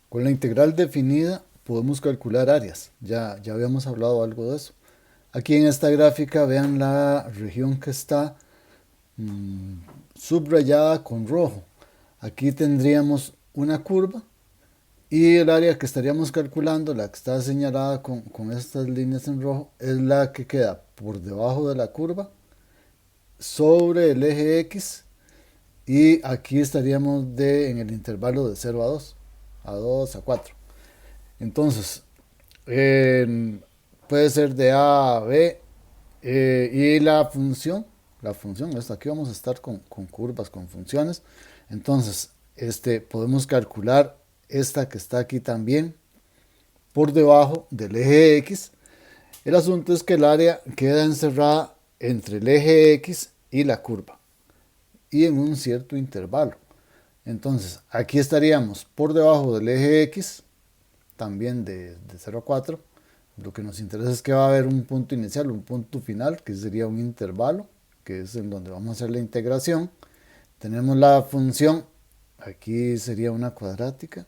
Con la integral definida podemos calcular áreas. Ya habíamos hablado algo de eso. Aquí en esta gráfica vean la región que está subrayada con rojo. Aquí tendríamos una curva y el área que estaríamos calculando, la que está señalada con estas líneas en rojo, es la que queda por debajo de la curva sobre el eje X, y aquí estaríamos en el intervalo de 0 a 2, a 2 a 4. Entonces, puede ser de A a B, y la función, esto aquí vamos a estar con curvas, con funciones. Entonces, podemos calcular esta que está aquí también por debajo del eje X. El asunto es que el área queda encerrada entre el eje X y la curva y en un cierto intervalo. Entonces, aquí estaríamos por debajo del eje X, también de 0 a 4. Lo que nos interesa es que va a haber un punto inicial, un punto final, que sería un intervalo, que es en donde vamos a hacer la integración. Tenemos la función, aquí sería una cuadrática.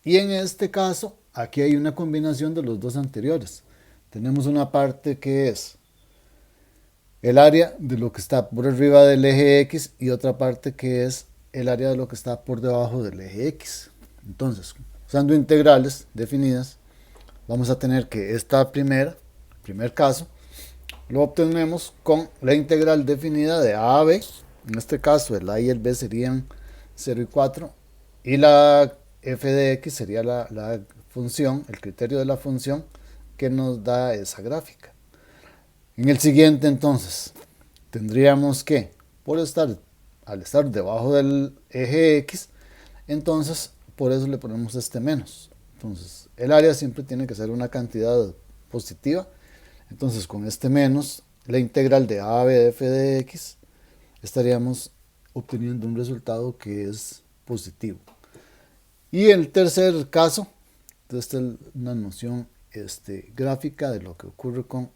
Y en este caso, aquí hay una combinación de los dos anteriores. Tenemos una parte que es el área de lo que está por arriba del eje X y otra parte que es el área de lo que está por debajo del eje X. Entonces, usando integrales definidas, vamos a tener que esta primer caso, lo obtenemos con la integral definida de A a B. En este caso, el A y el B serían 0 y 4. Y la f de x sería la función, el criterio de la función que nos da esa gráfica. En el siguiente, entonces, tendríamos que, al estar debajo del eje X, entonces, por eso le ponemos este menos. Entonces, el área siempre tiene que ser una cantidad positiva. Entonces, con este menos, la integral de a b de f de x, estaríamos obteniendo un resultado que es positivo. Y el tercer caso, esta es una noción gráfica de lo que ocurre con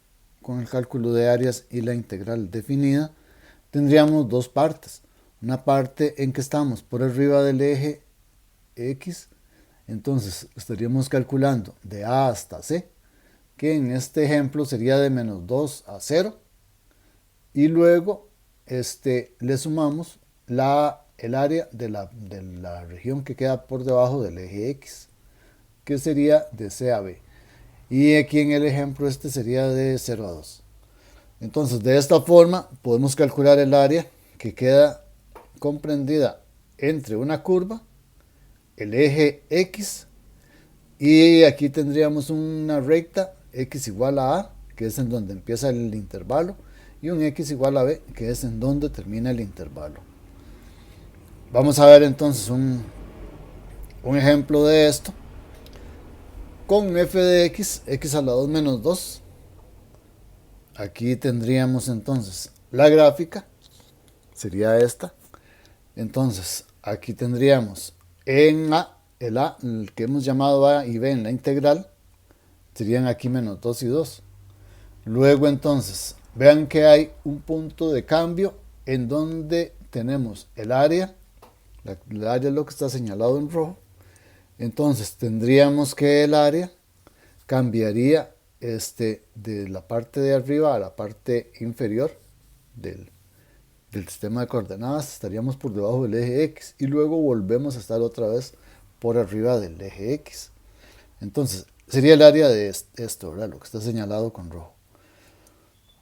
el cálculo de áreas y la integral definida. Tendríamos dos partes. Una parte en que estamos por arriba del eje X, entonces estaríamos calculando de A hasta C, que en este ejemplo sería de menos 2 a 0, y luego le sumamos el área de la región que queda por debajo del eje X, que sería de C a B. Y aquí en el ejemplo sería de 0 a 2. Entonces, de esta forma podemos calcular el área que queda comprendida entre una curva, el eje X, y aquí tendríamos una recta x igual a, que es en donde empieza el intervalo, y un x igual a b, que es en donde termina el intervalo. Vamos a ver entonces un ejemplo de esto. Con f de x a la 2 menos 2, aquí tendríamos entonces la gráfica, sería esta. Entonces, aquí tendríamos en A, el que hemos llamado A y B en la integral, serían aquí menos 2 y 2. Luego entonces, vean que hay un punto de cambio en donde tenemos el área es lo que está señalado en rojo. Entonces tendríamos que el área cambiaría de la parte de arriba a la parte inferior del sistema de coordenadas. Estaríamos por debajo del eje X y luego volvemos a estar otra vez por arriba del eje X. Entonces sería el área de esto, ¿verdad? Lo que está señalado con rojo.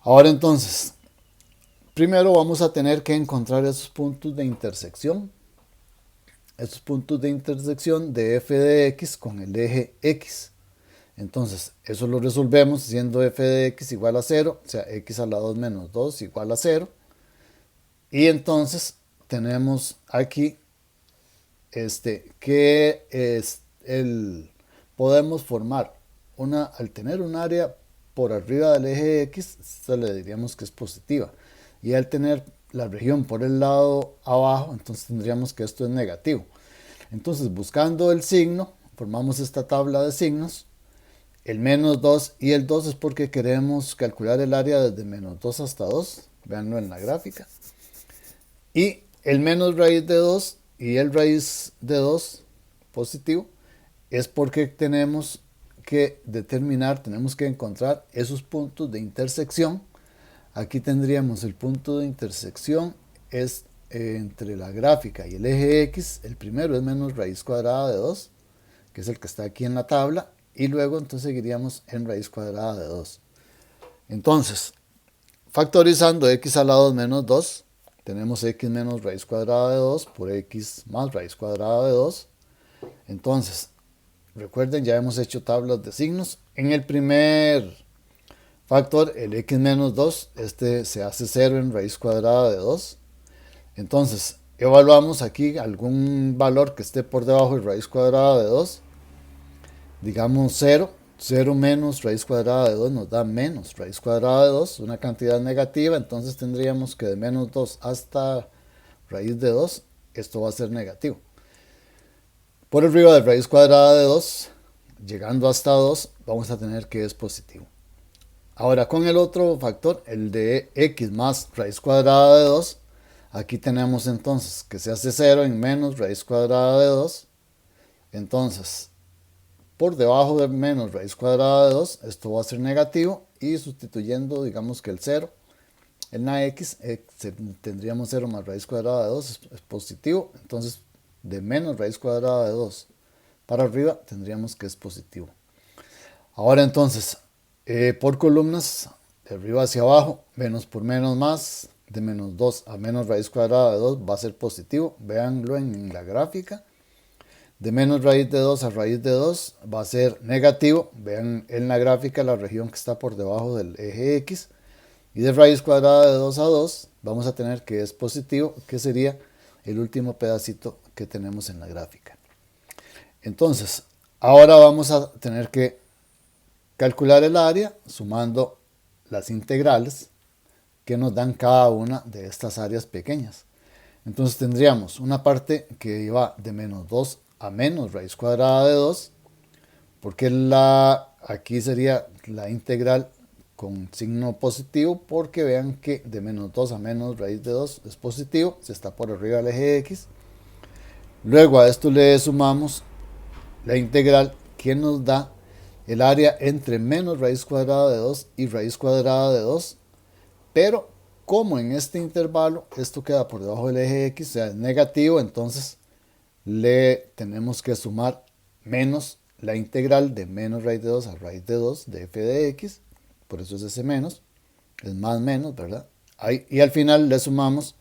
Ahora entonces, primero vamos a tener que encontrar esos puntos de intersección. Estos puntos de intersección de f de x con el eje x. Entonces, eso lo resolvemos siendo f de x igual a 0, o sea, x a la 2 menos 2 igual a 0. Y entonces tenemos aquí que podemos formar al tener un área por arriba del eje X, le diríamos que es positiva. Y al tener la región por el lado abajo, entonces tendríamos que esto es negativo. Entonces, buscando el signo, formamos esta tabla de signos. El menos 2 y el 2 es porque queremos calcular el área desde menos 2 hasta 2. Veanlo en la gráfica. Y el menos raíz de 2 y el raíz de 2 positivo, es porque tenemos que determinar, tenemos que encontrar esos puntos de intersección. Aquí tendríamos el punto de intersección es entre la gráfica y el eje X. El primero es menos raíz cuadrada de 2, que es el que está aquí en la tabla, y luego entonces seguiríamos en raíz cuadrada de 2. Entonces, factorizando x a la 2 menos 2, tenemos x menos raíz cuadrada de 2 por x más raíz cuadrada de 2. Entonces, recuerden, ya hemos hecho tablas de signos. En el primer factor, el x menos 2, este se hace 0 en raíz cuadrada de 2. Entonces, evaluamos aquí algún valor que esté por debajo de raíz cuadrada de 2. Digamos 0. 0 menos raíz cuadrada de 2 nos da menos raíz cuadrada de 2, una cantidad negativa. Entonces tendríamos que de menos 2 hasta raíz de 2, esto va a ser negativo. Por arriba de raíz cuadrada de 2, llegando hasta 2, vamos a tener que es positivo. Ahora con el otro factor, el de x más raíz cuadrada de 2, aquí tenemos entonces que se hace 0 en menos raíz cuadrada de 2. Entonces, por debajo de menos raíz cuadrada de 2, esto va a ser negativo, y sustituyendo, digamos que el 0 en la x, tendríamos 0 más raíz cuadrada de 2, es positivo. Entonces, de menos raíz cuadrada de 2 para arriba, tendríamos que es positivo. Ahora entonces, por columnas, de arriba hacia abajo, menos por menos más, de menos 2 a menos raíz cuadrada de 2 va a ser positivo. Véanlo en la gráfica. De menos raíz de 2 a raíz de 2 va a ser negativo. Vean en la gráfica la región que está por debajo del eje X. Y de raíz cuadrada de 2 a 2 vamos a tener que es positivo, que sería el último pedacito que tenemos en la gráfica. Entonces, ahora vamos a tener que calcular el área sumando las integrales que nos dan cada una de estas áreas pequeñas. Entonces tendríamos una parte que iba de menos 2 a menos raíz cuadrada de 2, porque aquí sería la integral con signo positivo, porque vean que de menos 2 a menos raíz de 2 es positivo, se está por arriba del eje X. Luego a esto le sumamos la integral que nos da el área entre menos raíz cuadrada de 2 y raíz cuadrada de 2, pero como en este intervalo esto queda por debajo del eje X, o sea, es negativo, entonces le tenemos que sumar menos la integral de menos raíz de 2 a raíz de 2 de f de x, por eso es ese menos, es más menos, ¿verdad? Y al final le sumamos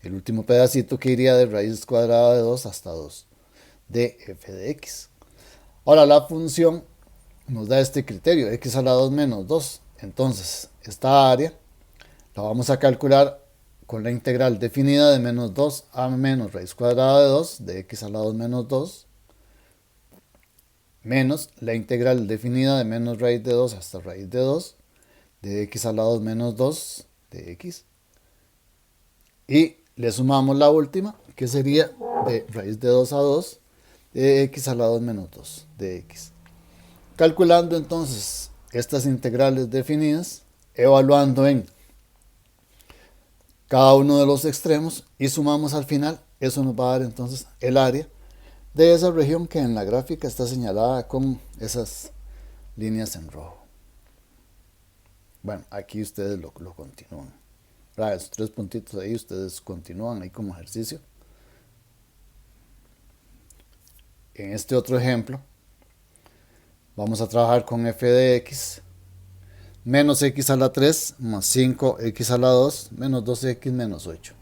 el último pedacito que iría de raíz cuadrada de 2 hasta 2 de f de x. Ahora la función nos da este criterio, x a la 2 menos 2. Entonces, esta área la vamos a calcular con la integral definida de menos 2 a menos raíz cuadrada de 2 de x a la 2 menos 2, menos la integral definida de menos raíz de 2 hasta raíz de 2 de x a la 2 menos 2 de x, y le sumamos la última, que sería de raíz de 2 a 2 de x a la 2 menos 2 de x. Calculando entonces estas integrales definidas, evaluando en cada uno de los extremos y sumamos al final, eso nos va a dar entonces el área de esa región que en la gráfica está señalada con esas líneas en rojo. Bueno, aquí ustedes lo continúan. Esos 3 puntitos ahí ustedes continúan ahí como ejercicio. En este otro ejemplo vamos a trabajar con f de x menos x a la 3 más 5x a la 2 menos 2x menos 8.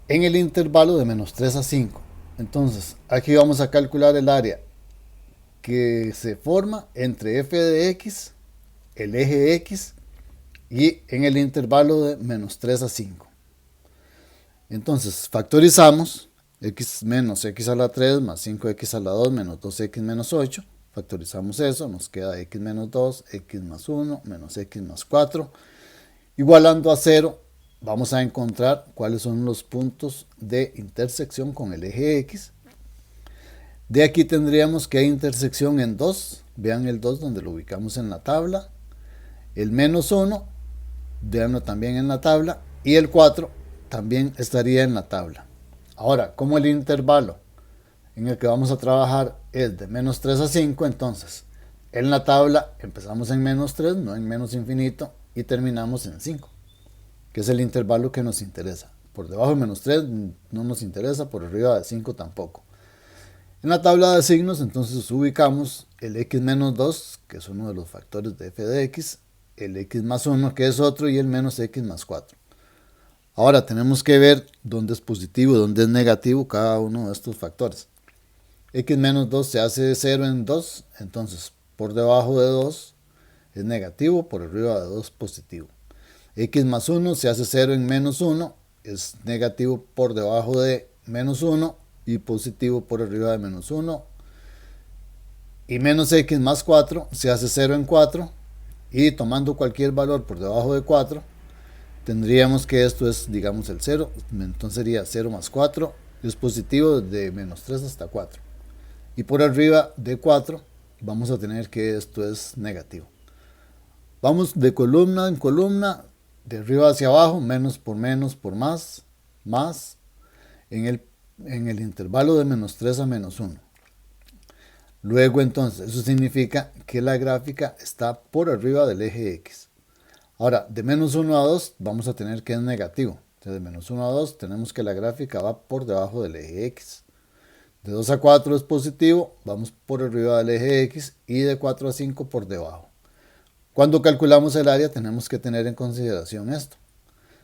En el intervalo de menos 3 a 5. Entonces, aquí vamos a calcular el área que se forma entre f de x, el eje x, y en el intervalo de menos 3 a 5. Entonces, factorizamos x menos x a la 3 más 5x a la 2 menos 2x menos 8. Factorizamos eso, nos queda x menos 2, x más 1, menos x más 4. Igualando a 0, vamos a encontrar cuáles son los puntos de intersección con el eje x. De aquí tendríamos que hay intersección en 2. Vean el 2 donde lo ubicamos en la tabla. El menos 1, veanlo también en la tabla. Y el 4 también estaría en la tabla. Ahora, como el intervalo en el que vamos a trabajar es de menos 3 a 5, entonces en la tabla empezamos en menos 3, no en menos infinito, y terminamos en 5, que es el intervalo que nos interesa. Por debajo de menos 3 no nos interesa, por arriba de 5 tampoco. En la tabla de signos entonces ubicamos el x menos 2, que es uno de los factores de f de x, el x más 1, que es otro, y el menos x más 4. Ahora tenemos que ver dónde es positivo y dónde es negativo cada uno de estos factores. X menos 2 se hace 0 en 2, entonces por debajo de 2 es negativo, por arriba de 2 es positivo. X más 1 se hace 0 en menos 1, es negativo por debajo de menos 1 y positivo por arriba de menos 1. Y menos x más 4 se hace 0 en 4, y tomando cualquier valor por debajo de 4, tendríamos que esto es, digamos, el 0, entonces sería 0 más 4, es positivo desde menos 3 hasta 4. Y por arriba de 4 vamos a tener que esto es negativo. Vamos de columna en columna, de arriba hacia abajo, menos por más, más, en el intervalo de menos 3 a menos 1. Luego entonces, eso significa que la gráfica está por arriba del eje X. Ahora, de menos 1 a 2 vamos a tener que es negativo. Entonces, de menos 1 a 2 tenemos que la gráfica va por debajo del eje X. De 2 a 4 es positivo, vamos por arriba del eje X, y de 4 a 5 por debajo. Cuando calculamos el área tenemos que tener en consideración esto.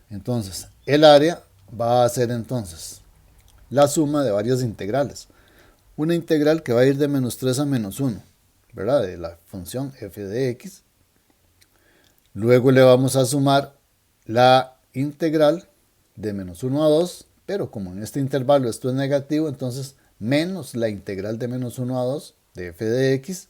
Entonces, el área va a ser entonces la suma de varias integrales. Una integral que va a ir de menos 3 a menos 1, ¿verdad? De la función f de x. Luego le vamos a sumar la integral de menos 1 a 2, pero como en este intervalo esto es negativo, entonces menos la integral de menos 1 a 2 de f de x.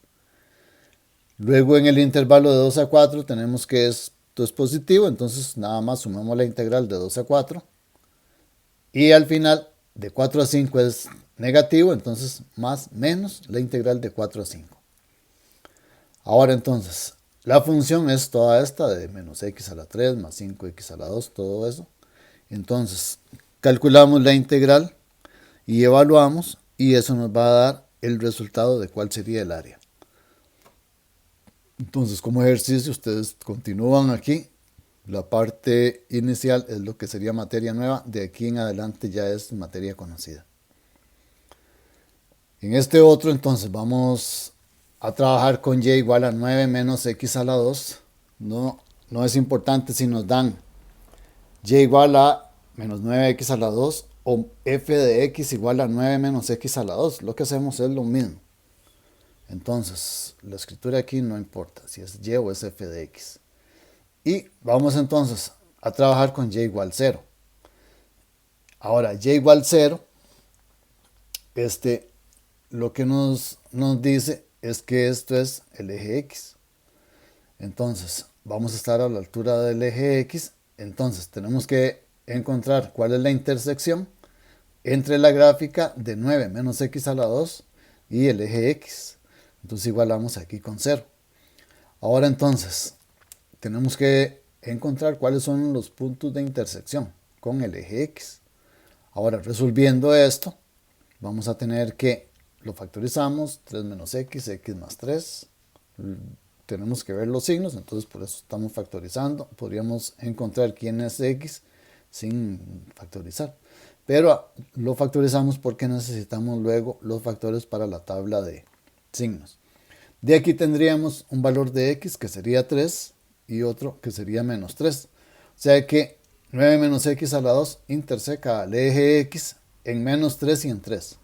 Luego en el intervalo de 2 a 4 tenemos que esto es positivo, entonces nada más sumamos la integral de 2 a 4. Y al final de 4 a 5 es negativo, entonces más menos la integral de 4 a 5. Ahora entonces, la función es toda esta de menos x a la 3 más 5x a la 2, todo eso. Entonces, calculamos la integral y evaluamos, y eso nos va a dar el resultado de cuál sería el área. Entonces, como ejercicio, ustedes continúan aquí. La parte inicial es lo que sería materia nueva, de aquí en adelante ya es materia conocida. En este otro, entonces, vamos a trabajar con y igual a 9 menos x a la 2. No es importante si nos dan y igual a menos 9x a la 2 o f de x igual a 9 menos x a la 2. Lo que hacemos es lo mismo. Entonces, la escritura aquí no importa si es y o es f de x. Y vamos entonces a trabajar con y igual 0. Ahora, y igual 0, lo que nos dice es que esto es el eje X. Entonces, vamos a estar a la altura del eje X. Entonces, tenemos que encontrar cuál es la intersección entre la gráfica de 9 menos x a la 2 y el eje X. Entonces, igualamos aquí con 0. Ahora, entonces, tenemos que encontrar cuáles son los puntos de intersección con el eje X. Ahora, resolviendo esto, vamos a tener que lo factorizamos, 3 menos x, x más 3. Tenemos que ver los signos, entonces por eso estamos factorizando. Podríamos encontrar quién es x sin factorizar. Pero lo factorizamos porque necesitamos luego los factores para la tabla de signos. De aquí tendríamos un valor de x que sería 3 y otro que sería menos 3. O sea que 9 menos x a la 2 interseca al eje x en menos 3 y en 3.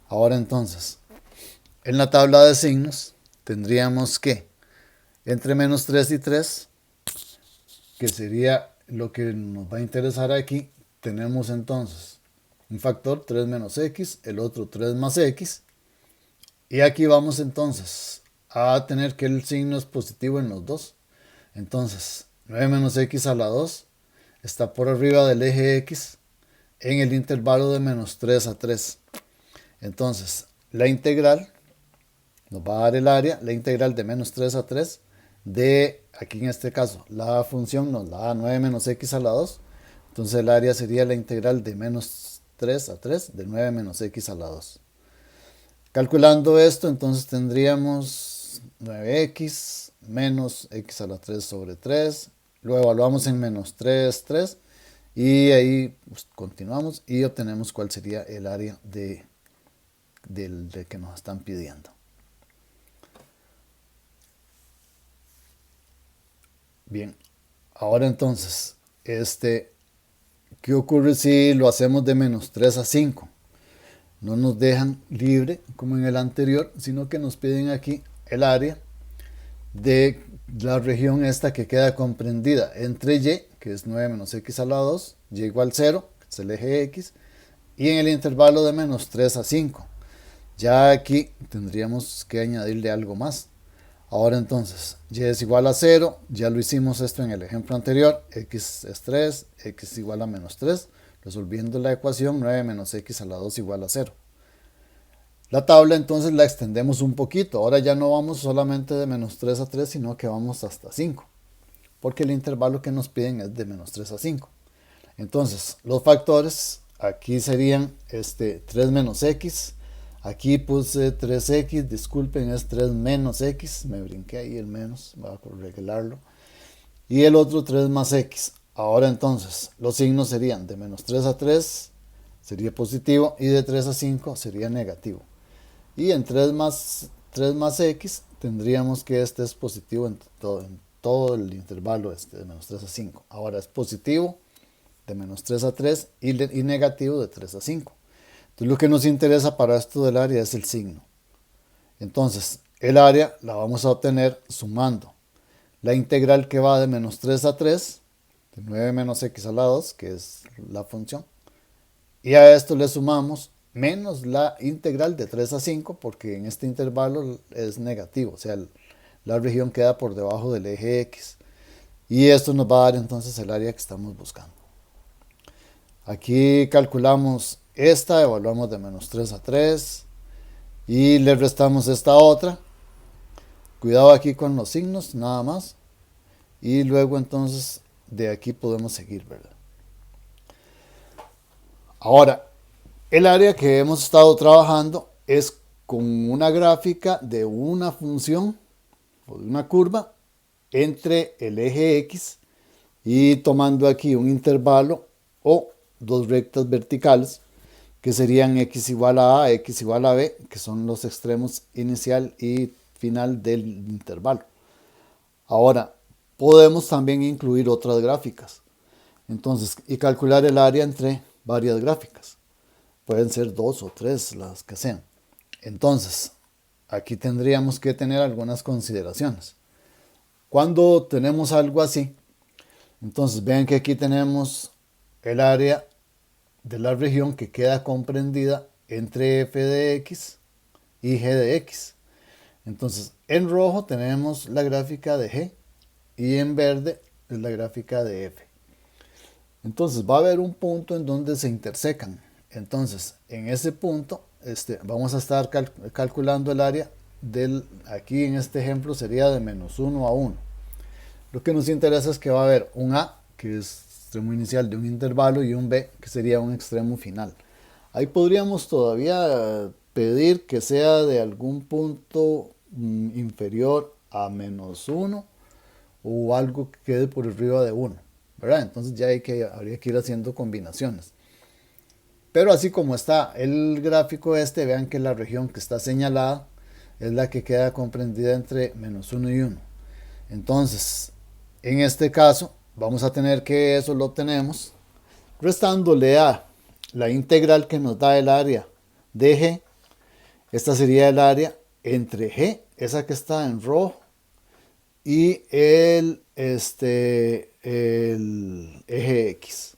Ahora entonces, en la tabla de signos tendríamos que entre menos 3 y 3, que sería lo que nos va a interesar aquí, tenemos entonces un factor 3 menos x, el otro 3 más x. Y aquí vamos entonces a tener que el signo es positivo en los dos. Entonces, 9 menos x a la 2 está por arriba del eje x en el intervalo de menos 3 a 3. Entonces, la integral nos va a dar el área, la integral de menos 3 a 3 de, aquí en este caso, la función nos da 9 menos x a la 2. Entonces el área sería la integral de menos 3 a 3 de 9 menos x a la 2. Calculando esto, entonces tendríamos 9x menos x a la 3 sobre 3. Lo evaluamos en menos 3, 3. Y ahí pues, continuamos y obtenemos cuál sería el área de que nos están pidiendo. Bien, ahora entonces, ¿qué ocurre si lo hacemos de menos 3 a 5? No nos dejan libre como en el anterior, sino que nos piden aquí el área de la región esta que queda comprendida entre y, que es 9 menos x a la 2, y igual 0, que es el eje x, y en el intervalo de menos 3 a 5. Ya aquí tendríamos que añadirle algo más. Ahora entonces, y es igual a 0, ya lo hicimos esto en el ejemplo anterior, x es 3, x es igual a menos 3, resolviendo la ecuación 9 menos x a la 2 igual a 0. La tabla entonces la extendemos un poquito, ahora ya no vamos solamente de menos 3 a 3, sino que vamos hasta 5, porque el intervalo que nos piden es de menos 3 a 5. Entonces, los factores aquí serían 3 menos x, aquí puse 3x, disculpen, es 3 menos x, me brinqué ahí el menos, voy a arreglarlo, y el otro 3 más x. Ahora entonces, los signos serían de menos 3 a 3, sería positivo, y de 3 a 5 sería negativo. Y en 3 más x tendríamos que este es positivo en todo el intervalo de menos 3 a 5. Ahora es positivo de menos 3 a 3 y negativo de 3 a 5. Entonces lo que nos interesa para esto del área es el signo. Entonces el área la vamos a obtener sumando la integral que va de menos 3 a 3, de 9 menos x a la 2, que es la función, y a esto le sumamos menos la integral de 3 a 5, porque en este intervalo es negativo, o sea, la región queda por debajo del eje x. Y esto nos va a dar entonces el área que estamos buscando. Aquí calculamos esta, evaluamos de menos 3 a 3 y le restamos esta otra. Cuidado aquí con los signos, nada más. Y luego entonces de aquí podemos seguir, ¿verdad? Ahora, el área que hemos estado trabajando es con una gráfica de una función o de una curva entre el eje x y tomando aquí un intervalo o dos rectas verticales que serían x igual a x igual a b, que son los extremos inicial y final del intervalo. Ahora, podemos también incluir otras gráficas. Entonces, y calcular el área entre varias gráficas. Pueden ser 2 o 3, las que sean. Entonces, aquí tendríamos que tener algunas consideraciones. Cuando tenemos algo así, entonces vean que aquí tenemos el área de la región que queda comprendida entre f de x y g de x. Entonces, en rojo tenemos la gráfica de g y en verde es la gráfica de f. Entonces, va a haber un punto en donde se intersecan. Entonces, en ese punto vamos a estar calculando el área aquí en este ejemplo sería de menos 1 a 1. Lo que nos interesa es que va a haber un a, que es extremo inicial de un intervalo, y un b, que sería un extremo final. Ahí podríamos todavía pedir que sea de algún punto inferior a menos 1 o algo que quede por arriba de 1, ¿verdad? Entonces ya habría que ir haciendo combinaciones. Pero así como está el gráfico vean que la región que está señalada es la que queda comprendida entre menos 1 y 1. Entonces, en este caso, vamos a tener que eso lo obtenemos restándole a la integral que nos da el área de g. Esta sería el área entre g, esa que está en rojo, y el eje x.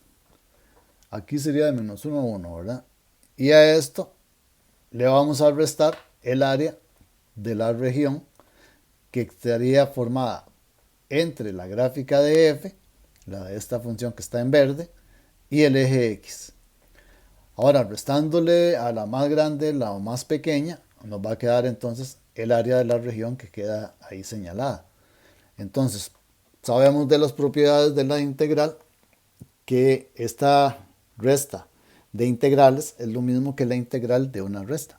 Aquí sería de menos 1 a 1, ¿verdad? Y a esto le vamos a restar el área de la región que estaría formada entre la gráfica de f, la de esta función que está en verde, y el eje x. Ahora, restándole a la más grande la más pequeña, nos va a quedar entonces el área de la región que queda ahí señalada. Entonces, sabemos de las propiedades de la integral que esta resta de integrales es lo mismo que la integral de una resta.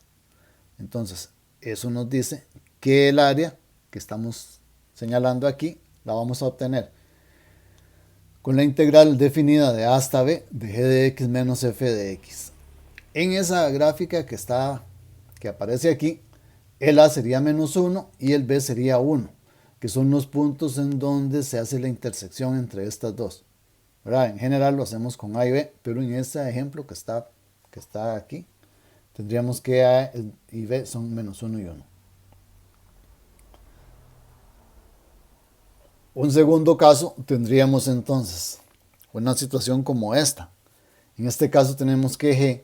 Entonces, eso nos dice que el área que estamos señalando aquí la vamos a obtener con la integral definida de a hasta b de g de x menos f de x. En esa gráfica que aparece aquí, el a sería menos 1 y el b sería 1, que son los puntos en donde se hace la intersección entre estas dos. ¿Verdad? En general lo hacemos con a y b, pero en este ejemplo que está aquí, tendríamos que a y b son menos 1 y 1. Un segundo caso tendríamos entonces una situación como esta. En este caso tenemos que g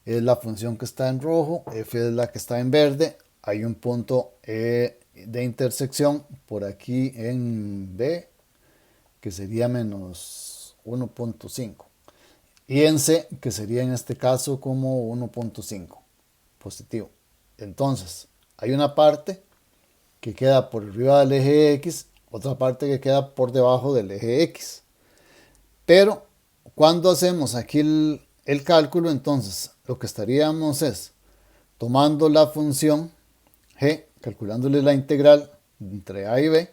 es la función que está en rojo, f es la que está en verde, hay un punto de intersección por aquí en b que sería menos 1.5 y en c que sería en este caso como 1.5 positivo. Entonces hay una parte que queda por arriba del eje x, otra parte que queda por debajo del eje x. Pero cuando hacemos aquí el cálculo, entonces lo que estaríamos es tomando la función g, calculándole la integral entre a y b,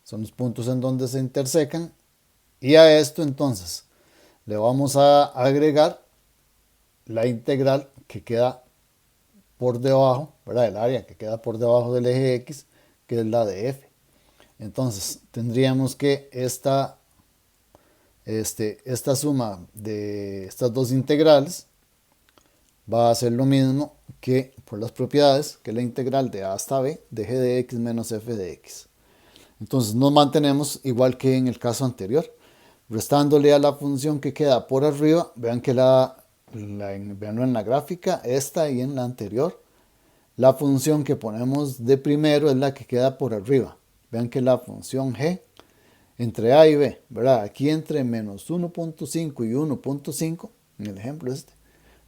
son los puntos en donde se intersecan, y a esto entonces le vamos a agregar la integral que queda por debajo, ¿verdad? El área que queda por debajo del eje x, que es la de f. Entonces tendríamos que esta suma de estas dos integrales va a ser lo mismo que por las propiedades que la integral de a hasta b de g de x menos f de x. Entonces nos mantenemos igual que en el caso anterior, restándole a la función que queda por arriba. Vean que veanlo en la gráfica, esta y en la anterior, la función que ponemos de primero es la que queda por arriba. Vean que la función g entre a y b, ¿verdad? Aquí entre menos 1.5 y 1.5, en el ejemplo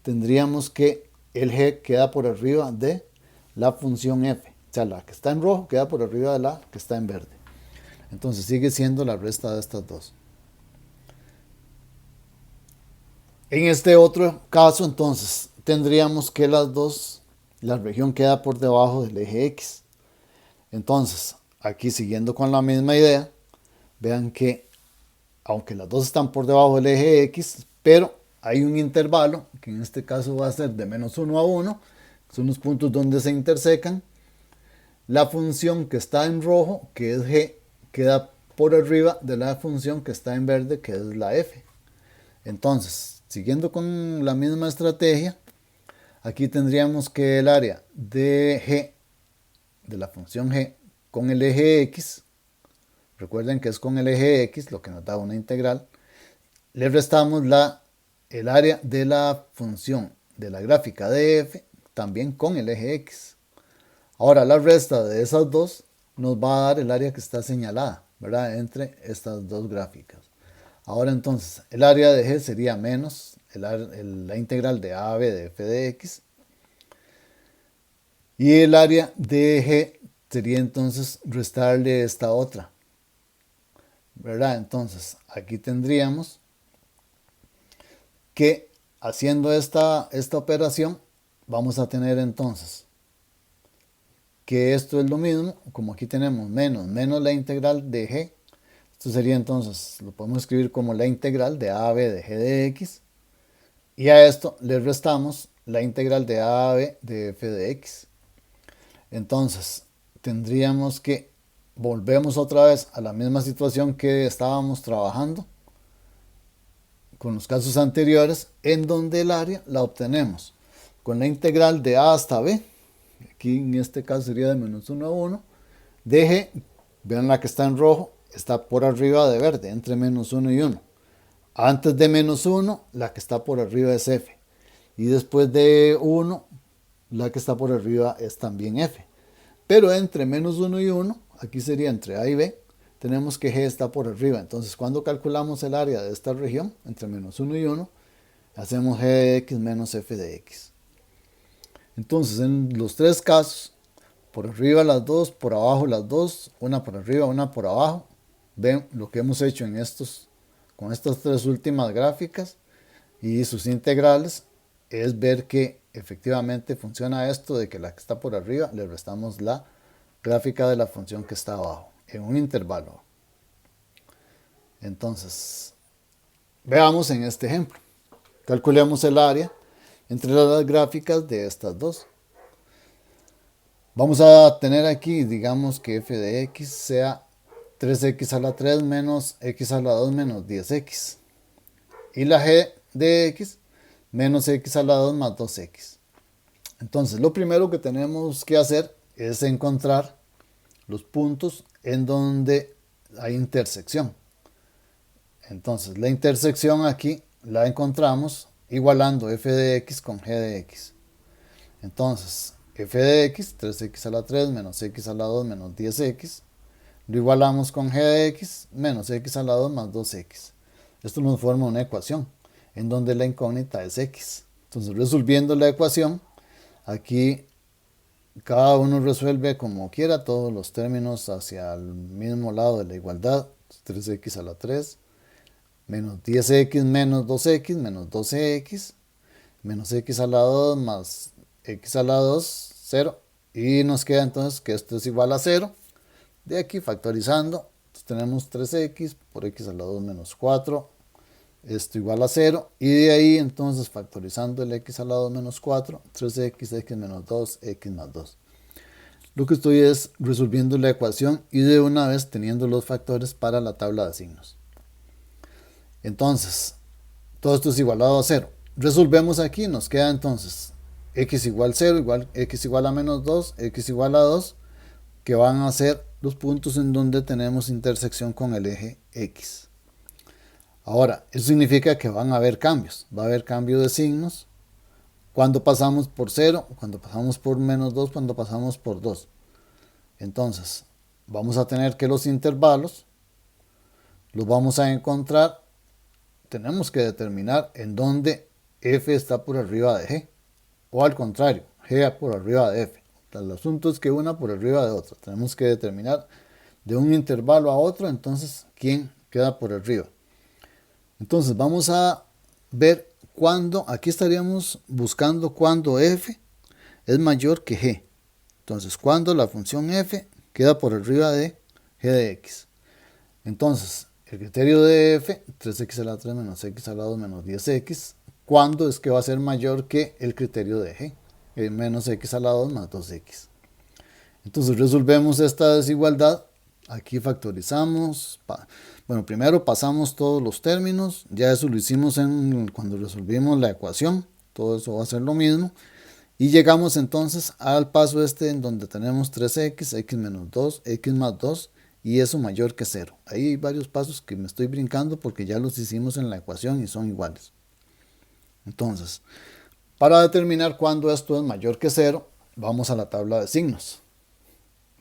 tendríamos que el g queda por arriba de la función f. O sea, la que está en rojo queda por arriba de la que está en verde. Entonces sigue siendo la resta de estas dos. En este otro caso, entonces, tendríamos que la región queda por debajo del eje x. Entonces, aquí siguiendo con la misma idea, vean que aunque las dos están por debajo del eje x, pero hay un intervalo, que en este caso va a ser de menos 1 a 1, son los puntos donde se intersecan. La función que está en rojo, que es g, queda por arriba de la función que está en verde, que es la f. Entonces, siguiendo con la misma estrategia, aquí tendríamos que el área de g, de la función g, con el eje x, recuerden que es con el eje x, lo que nos da una integral, le restamos el área de la función de la gráfica de f, también con el eje x. Ahora la resta de esas dos nos va a dar el área que está señalada, ¿verdad? Entre estas dos gráficas. Ahora entonces, el área de g sería menos la integral de a a b de f de x. Y el área de g sería entonces restarle esta otra, ¿verdad? Entonces, aquí tendríamos que haciendo esta operación, vamos a tener entonces que esto es lo mismo, como aquí tenemos menos la integral de g, esto sería entonces, lo podemos escribir como la integral de a a b de g de x, y a esto le restamos la integral de a a b de f de x. Entonces, tendríamos que volvemos otra vez a la misma situación que estábamos trabajando con los casos anteriores, en donde el área la obtenemos con la integral de a hasta b, aquí en este caso sería de menos 1 a 1, de g, vean la que está en rojo, está por arriba de verde, entre menos 1 y 1. Antes de menos 1, la que está por arriba es f. Y después de 1, la que está por arriba es también f. Pero entre menos 1 y 1, aquí sería entre a y b, tenemos que g está por arriba. Entonces, cuando calculamos el área de esta región, entre menos 1 y 1, hacemos g de x menos f de x. Entonces, en los tres casos, por arriba las dos, por abajo las dos, una por arriba, una por abajo, ven lo que hemos hecho con estas tres últimas gráficas y sus integrales, es ver que efectivamente funciona esto de que la que está por arriba le restamos la gráfica de la función que está abajo en un intervalo. Entonces, veamos en este ejemplo. Calculemos el área entre las gráficas de estas dos. Vamos a tener aquí, digamos que f de x sea 3x a la 3 menos x a la 2 menos 10x. Y la g de x menos x a la 2 más 2x. Entonces, lo primero que tenemos que hacer es encontrar los puntos en donde hay intersección. Entonces, la intersección aquí la encontramos igualando f de x con g de x. Entonces, f de x, 3x a la 3 menos x a la 2 menos 10x, lo igualamos con g de x menos x a la 2 más 2x. Esto nos forma una ecuación en donde la incógnita es x. Entonces, resolviendo la ecuación, aquí cada uno resuelve como quiera todos los términos hacia el mismo lado de la igualdad. 3x a la 3 menos 10x menos 2x menos 12x menos x a la 2 más x a la 2, 0. Y nos queda entonces que esto es igual a 0. De aquí factorizando, tenemos 3x por x a la 2 menos 4. Esto igual a 0. Y de ahí entonces factorizando el x a la 2 menos 4, 3x, x menos 2, x más 2. Lo que estoy es resolviendo la ecuación y de una vez teniendo los factores para la tabla de signos. Entonces, todo esto es igualado a 0. Resolvemos aquí, nos queda entonces x igual 0, igual x igual a menos 2, x igual a 2, que van a ser los puntos en donde tenemos intersección con el eje x. Ahora, eso significa que van a haber cambios. Va a haber cambio de signos cuando pasamos por 0, cuando pasamos por menos 2, cuando pasamos por 2. Entonces, vamos a tener que los intervalos los vamos a encontrar. Tenemos que determinar en dónde f está por arriba de g. O al contrario, g por arriba de f. El asunto es que una por arriba de otra. Tenemos que determinar de un intervalo a otro, entonces, quién queda por arriba. Entonces, vamos a ver cuándo, aquí estaríamos buscando cuándo f es mayor que g. Entonces, cuando la función f queda por arriba de g de x. Entonces, el criterio de f, 3x a la 3 menos x a la 2 menos 10x, ¿cuándo es que va a ser mayor que el criterio de g? Menos x a la 2 más 2x. Entonces resolvemos esta desigualdad. Aquí factorizamos. Bueno, primero pasamos todos los términos. Ya eso lo hicimos cuando resolvimos la ecuación. Todo eso va a ser lo mismo. Y llegamos entonces al paso este en donde tenemos 3x, x menos 2, x más 2 y eso mayor que 0. Ahí hay varios pasos que me estoy brincando porque ya los hicimos en la ecuación y son iguales. Entonces, para determinar cuándo esto es mayor que 0, vamos a la tabla de signos.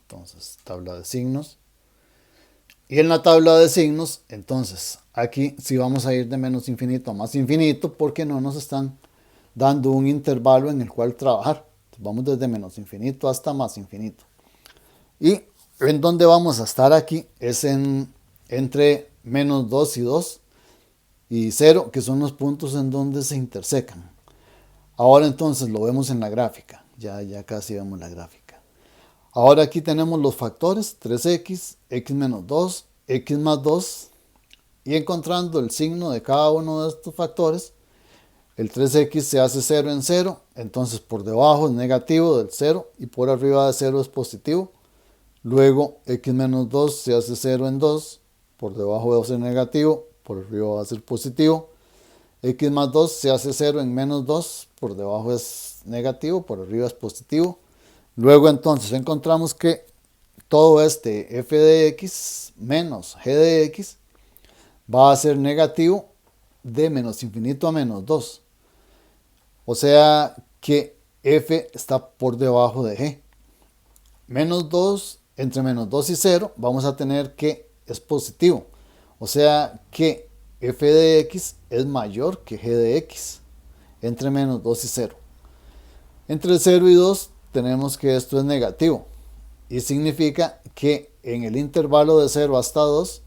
Entonces, tabla de signos. Y en la tabla de signos, entonces, aquí sí vamos a ir de menos infinito a más infinito porque no nos están dando un intervalo en el cual trabajar. Entonces, vamos desde menos infinito hasta más infinito. Y en donde vamos a estar aquí es entre menos 2 y 2 y 0, que son los puntos en donde se intersecan. Ahora entonces lo vemos en la gráfica. Ya casi vemos la gráfica. Ahora aquí tenemos los factores 3x, x menos 2, x más 2. Y encontrando el signo de cada uno de estos factores, el 3x se hace 0 en 0. Entonces por debajo es negativo del 0 y por arriba de 0 es positivo. Luego x menos 2 se hace 0 en 2. Por debajo va a ser negativo, por arriba va a ser positivo. X más 2 se hace 0 en menos 2, por debajo es negativo, por arriba es positivo. Luego entonces encontramos que todo este f de x menos g de x va a ser negativo de menos infinito a menos 2. O sea que f está por debajo de g. Menos 2, entre menos 2 y 0, vamos a tener que es positivo. O sea que f de x es mayor que g de x entre menos 2 y 0. Entre 0 y 2 tenemos que esto es negativo y significa que en el intervalo de 0 hasta 2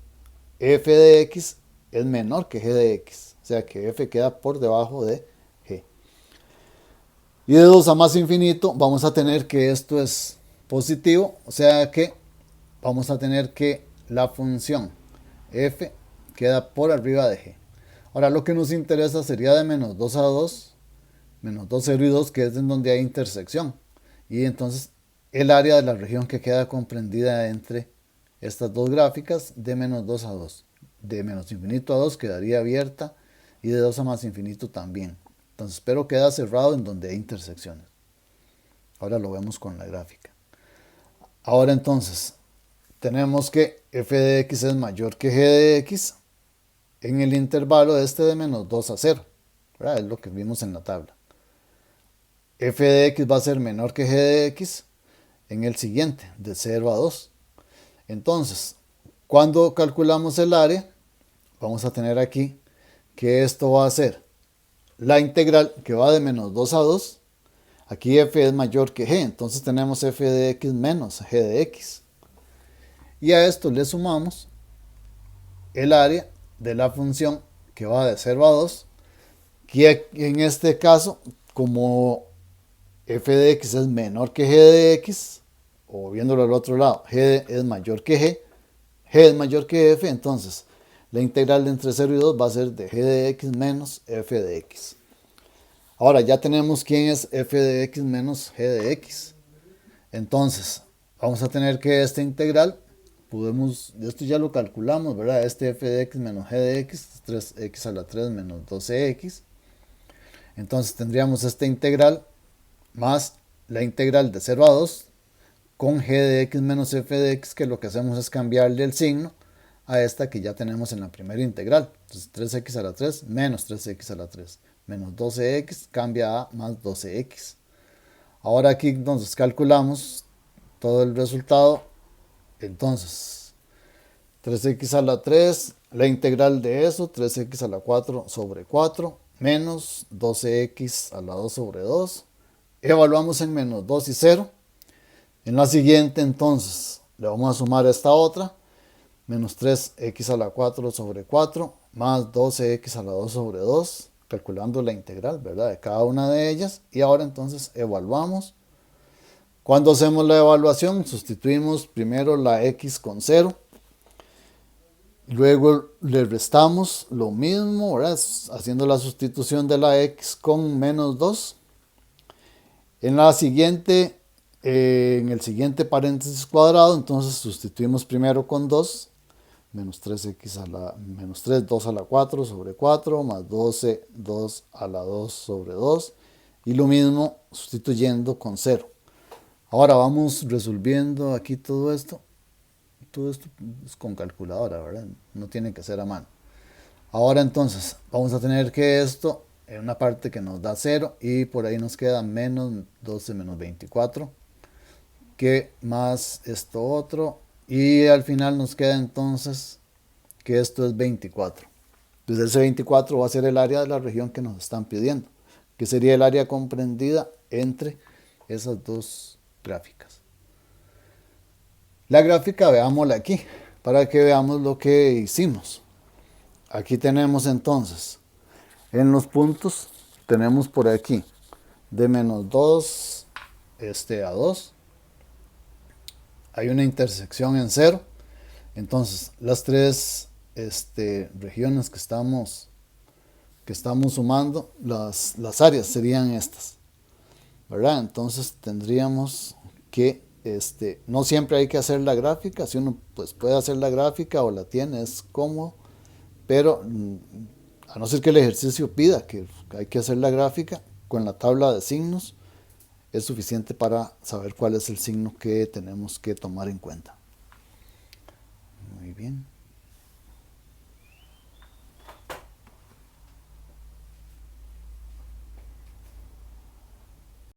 f de x es menor que g de x, o sea que f queda por debajo de g. Y de 2 a más infinito vamos a tener que esto es positivo, o sea que vamos a tener que la función f queda por arriba de g. Ahora lo que nos interesa sería de menos 2 a 2, menos 2, 0 y 2, que es en donde hay intersección. Y entonces el área de la región que queda comprendida entre estas dos gráficas de menos 2 a 2. De menos infinito a 2 quedaría abierta y de 2 a más infinito también. Entonces, pero queda cerrado en donde hay intersecciones. Ahora lo vemos con la gráfica. Ahora entonces, tenemos que f de x es mayor que g de x en el intervalo este de menos 2 a 0. ¿Verdad? Es lo que vimos en la tabla. F de x va a ser menor que g de x en el siguiente, de 0 a 2. Entonces, cuando calculamos el área, vamos a tener aquí que esto va a ser la integral que va de menos 2 a 2. Aquí f es mayor que g, entonces tenemos f de x menos g de x. Y a esto le sumamos el área de la función que va de 0 a 2, que en este caso, como f de x es menor que g de x, o viéndolo al otro lado, g es mayor que g es mayor que f, entonces la integral de entre 0 y 2 va a ser de g de x menos f de x. Ahora ya tenemos quién es f de x menos g de x. Entonces, vamos a tener que esta integral, esto ya lo calculamos, ¿verdad? Este f de x menos g de x es 3x a la 3 menos 12x. Entonces tendríamos esta integral más la integral de 0 a 2 con g de x menos f de x, que lo que hacemos es cambiarle el signo a esta que ya tenemos en la primera integral. Entonces 3x a la 3 menos 3x a la 3 menos 12x cambia a más 12x. Ahora aquí entonces calculamos todo el resultado. Entonces 3x a la 3, la integral de eso, 3x a la 4 sobre 4 menos 12x a la 2 sobre 2. Evaluamos en menos 2 y 0. En la siguiente entonces le vamos a sumar esta otra, menos 3x a la 4 sobre 4 más 12x a la 2 sobre 2, calculando la integral, ¿verdad?, de cada una de ellas. Y ahora entonces evaluamos. Cuando hacemos la evaluación, sustituimos primero la x con 0, luego le restamos lo mismo, ¿verdad?, haciendo la sustitución de la x con menos 2. En la siguiente, en el siguiente paréntesis cuadrado, entonces sustituimos primero con 2, menos 3x a la, menos 3, 2 a la 4 sobre 4, más 12, 2 a la 2 sobre 2, y lo mismo sustituyendo con 0. Ahora vamos resolviendo aquí todo esto es con calculadora, ¿verdad? No tiene que ser a mano. Ahora entonces vamos a tener que esto en una parte que nos da 0 y por ahí nos queda menos 12 menos 24, que más esto otro, y al final nos queda entonces que esto es 24. Entonces ese 24 va a ser el área de la región que nos están pidiendo, que sería el área comprendida entre esas dos gráficas. La gráfica veámosla aquí para que veamos lo que hicimos. Aquí tenemos entonces en los puntos, tenemos por aquí de menos 2 a 2, hay una intersección en 0. Entonces las tres regiones que estamos sumando, las áreas serían estas, ¿verdad? Entonces tendríamos que no siempre hay que hacer la gráfica. Si uno pues puede hacer la gráfica o la tiene, es cómodo, pero a no ser que el ejercicio pida que hay que hacer la gráfica, con la tabla de signos es suficiente para saber cuál es el signo que tenemos que tomar en cuenta. Muy bien.